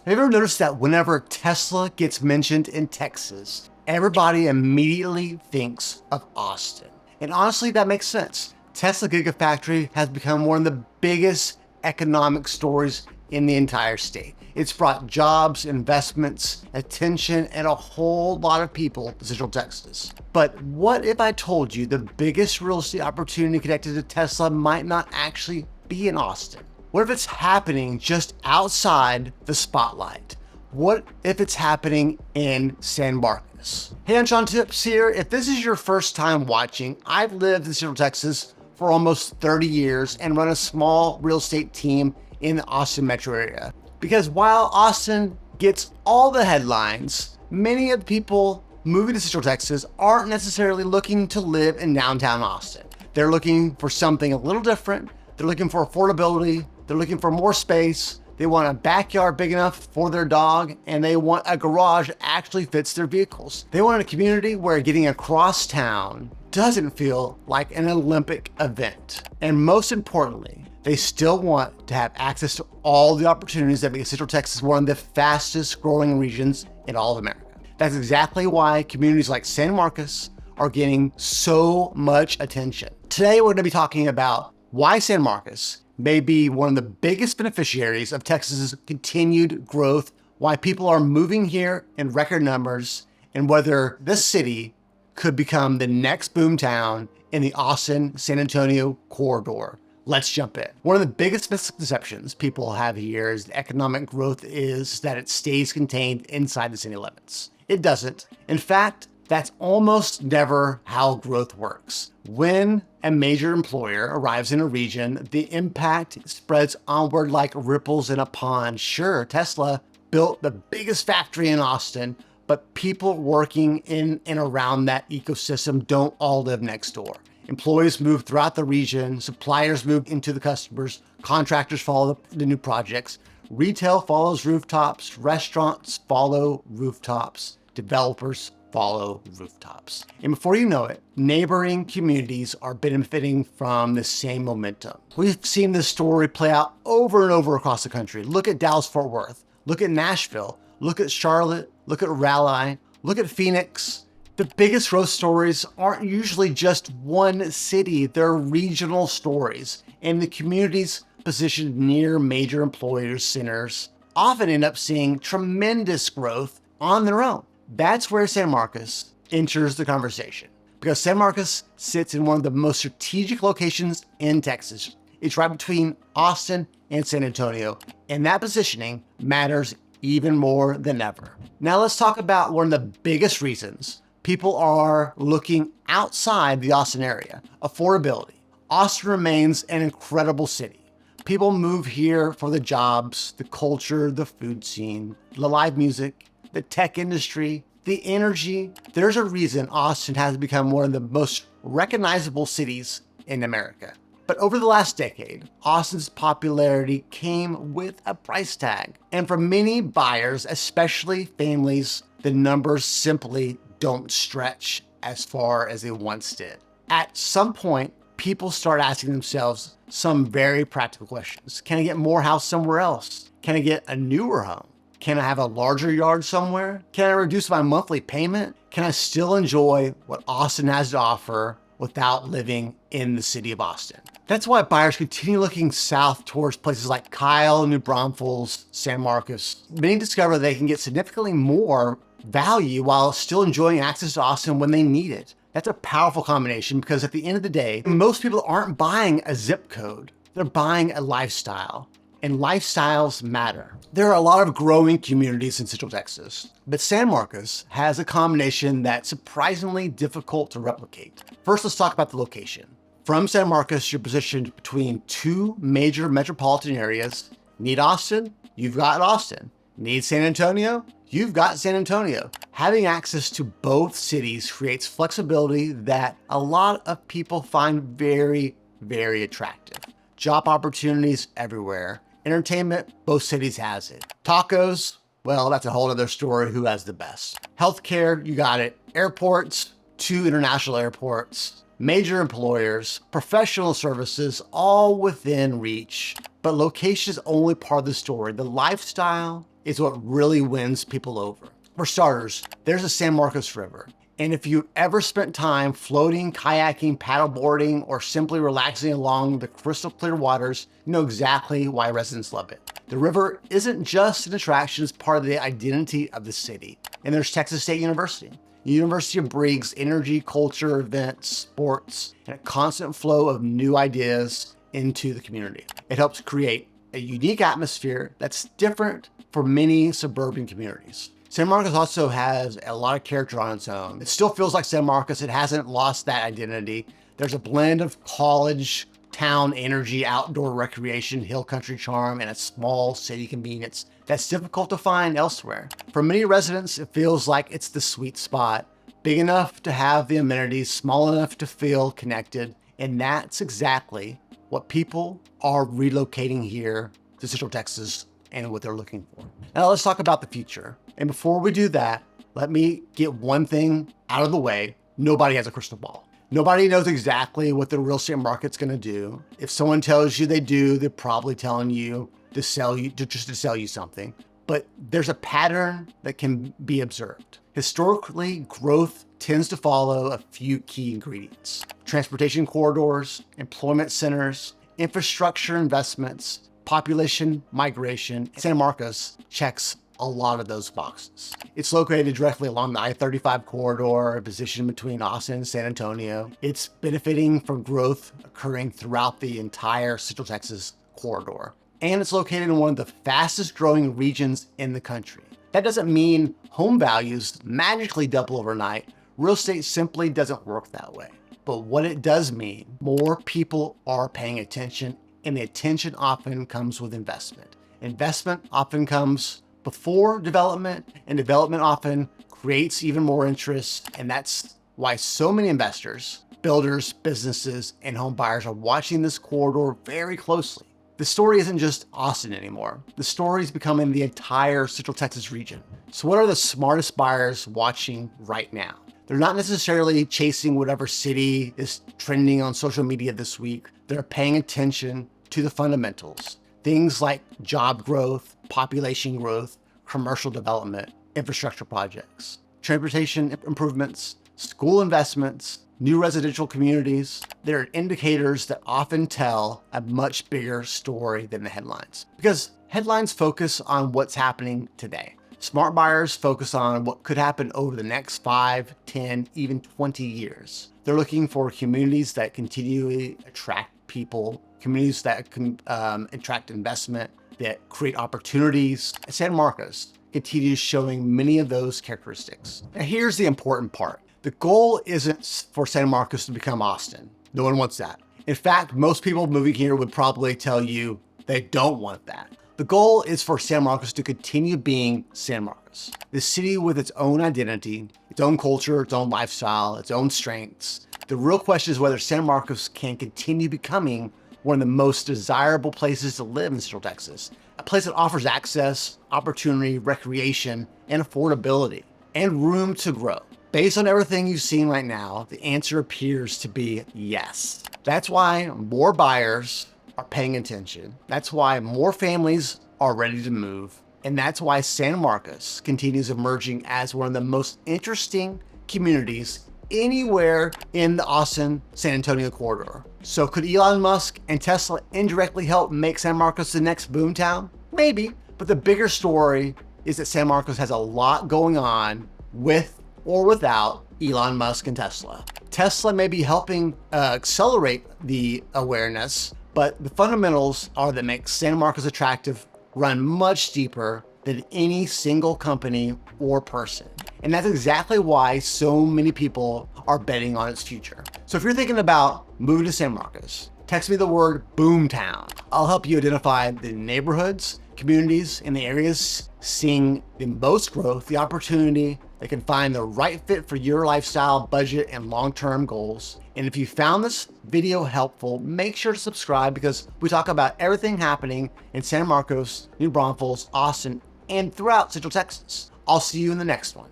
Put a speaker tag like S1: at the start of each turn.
S1: Have you ever noticed that whenever Tesla gets mentioned in Texas, everybody immediately thinks of Austin? And honestly, that makes sense. Tesla Gigafactory has become one of the biggest economic stories in the entire state. It's brought jobs, investments, attention, and a whole lot of people to Central Texas. But what if I told you the biggest real estate opportunity connected to Tesla might not actually be in Austin? What if it's happening just outside the spotlight? What if it's happening in San Marcos? Hey, I'm Sean Tips here. If this is your first time watching, I've lived in Central Texas for almost 30 years and run a small real estate team in the Austin metro area. Because while Austin gets all the headlines, many of the people moving to Central Texas aren't necessarily looking to live in downtown Austin. They're looking for something a little different. They're looking for affordability. They're looking for more space. They want a backyard big enough for their dog, and they want a garage that actually fits their vehicles. They want a community where getting across town doesn't feel like an Olympic event. And most importantly, they still want to have access to all the opportunities that make Central Texas one of the fastest growing regions in all of America. That's exactly why communities like San Marcos are getting so much attention. Today, we're going to be talking about why San Marcos may be one of the biggest beneficiaries of Texas's continued growth, why people are moving here in record numbers, and whether this city could become the next boomtown in the Austin-San Antonio corridor. Let's jump in. One of the biggest misconceptions people have here is that economic growth is that it stays contained inside the city limits. It doesn't. In fact, that's almost never how growth works. When a major employer arrives in a region, the impact spreads onward like ripples in a pond. Sure, Tesla built the biggest factory in Austin, but people working in and around that ecosystem don't all live next door. Employees move throughout the region, suppliers move into the customers, contractors follow the new projects, retail follows rooftops, restaurants follow rooftops, developers follow rooftops. And before you know it, neighboring communities are benefiting from the same momentum. We've seen this story play out over and over across the country. Look at Dallas-Fort Worth, look at Nashville, look at Charlotte, look at Raleigh, look at Phoenix. The biggest growth stories aren't usually just one city, they're regional stories. And the communities positioned near major employers, centers, often end up seeing tremendous growth on their own. That's where San Marcos enters the conversation, because San Marcos sits in one of the most strategic locations in Texas. It's right between Austin and San Antonio, and that positioning matters even more than ever. Now let's talk about one of the biggest reasons people are looking outside the Austin area: affordability. Austin remains an incredible city. People move here for the jobs, the culture, the food scene, the live music, the tech industry, the energy. There's a reason Austin has become one of the most recognizable cities in America. But over the last decade, Austin's popularity came with a price tag. And for many buyers, especially families, the numbers simply don't stretch as far as they once did. At some point, people start asking themselves some very practical questions. Can I get more house somewhere else? Can I get a newer home? Can I have a larger yard somewhere? Can I reduce my monthly payment? Can I still enjoy what Austin has to offer without living in the city of Austin? That's why buyers continue looking south towards places like Kyle, New Braunfels, San Marcos. Many discover they can get significantly more value while still enjoying access to Austin when they need it. That's a powerful combination, because at the end of the day, most people aren't buying a zip code. They're buying a lifestyle. And lifestyles matter. There are a lot of growing communities in Central Texas, but San Marcos has a combination that's surprisingly difficult to replicate. First, let's talk about the location. From San Marcos, you're positioned between two major metropolitan areas. Need Austin? You've got Austin. Need San Antonio? You've got San Antonio. Having access to both cities creates flexibility that a lot of people find very, very attractive. Job opportunities everywhere. Entertainment, both cities has it. Tacos, well, that's a whole other story, who has the best. Healthcare, you got it. Airports, 2 international airports. Major employers, professional services, all within reach. But location is only part of the story. The lifestyle is what really wins people over. For starters, there's the San Marcos River. And if you've ever spent time floating, kayaking, paddleboarding, or simply relaxing along the crystal clear waters, you know exactly why residents love it. The river isn't just an attraction, it's part of the identity of the city. And there's Texas State University. The university brings energy, culture, events, sports, and a constant flow of new ideas into the community. It helps create a unique atmosphere that's different for many suburban communities. San Marcos also has a lot of character on its own. It still feels like San Marcos. It hasn't lost that identity. There's a blend of college, town energy, outdoor recreation, hill country charm, and a small city convenience that's difficult to find elsewhere. For many residents, it feels like it's the sweet spot, big enough to have the amenities, small enough to feel connected, and that's exactly what people are relocating here to Central Texas and what they're looking for. Now let's talk about the future. And before we do that, let me get one thing out of the way. Nobody has a crystal ball. Nobody knows exactly what the real estate market's gonna do. If someone tells you they do, they're probably telling you to sell you something. But there's a pattern that can be observed. Historically, growth tends to follow a few key ingredients: transportation corridors, employment centers, infrastructure investments, population migration. San Marcos checks a lot of those boxes. It's located directly along the I-35 corridor, positioned between Austin and San Antonio. It's benefiting from growth occurring throughout the entire Central Texas corridor. And it's located in one of the fastest growing regions in the country. That doesn't mean home values magically double overnight. Real estate simply doesn't work that way. But what it does mean, more people are paying attention, and the attention often comes with investment. Investment often comes before development, and development often creates even more interest. And that's why so many investors, builders, businesses, and home buyers are watching this corridor very closely. The story isn't just Austin anymore. The story is becoming the entire Central Texas region. So what are the smartest buyers watching right now? They're not necessarily chasing whatever city is trending on social media this week. They're paying attention to the fundamentals. Things like job growth, population growth, commercial development, infrastructure projects, transportation improvements, school investments, new residential communities. They're indicators that often tell a much bigger story than the headlines, because headlines focus on what's happening today. Smart buyers focus on what could happen over the next 5, 10, even 20 years. They're looking for communities that continually attract people, communities that can attract investment, that create opportunities. San Marcos continues showing many of those characteristics. Now here's the important part. The goal isn't for San Marcos to become Austin. No one wants that. In fact, most people moving here would probably tell you they don't want that. The goal is for San Marcos to continue being San Marcos, the city with its own identity, its own culture, its own lifestyle, its own strengths. The real question is whether San Marcos can continue becoming one of the most desirable places to live in Central Texas, a place that offers access, opportunity, recreation, and affordability, and room to grow. Based on everything you've seen right now, the answer appears to be yes. That's why more buyers are paying attention. That's why more families are ready to move. And that's why San Marcos continues emerging as one of the most interesting communities anywhere in the Austin-San Antonio corridor. So could Elon Musk and Tesla indirectly help make San Marcos the next boomtown? Maybe, but the bigger story is that San Marcos has a lot going on with or without Elon Musk and Tesla. Tesla may be helping accelerate the awareness, but the fundamentals are that make San Marcos attractive run much deeper than any single company or person. And that's exactly why so many people are betting on its future. So if you're thinking about moving to San Marcos, text me the word boomtown. I'll help you identify the neighborhoods, communities, and the areas seeing the most growth, the opportunity that can find the right fit for your lifestyle, budget, and long-term goals. And if you found this video helpful, make sure to subscribe, because we talk about everything happening in San Marcos, New Braunfels, Austin, and throughout Central Texas. I'll see you in the next one.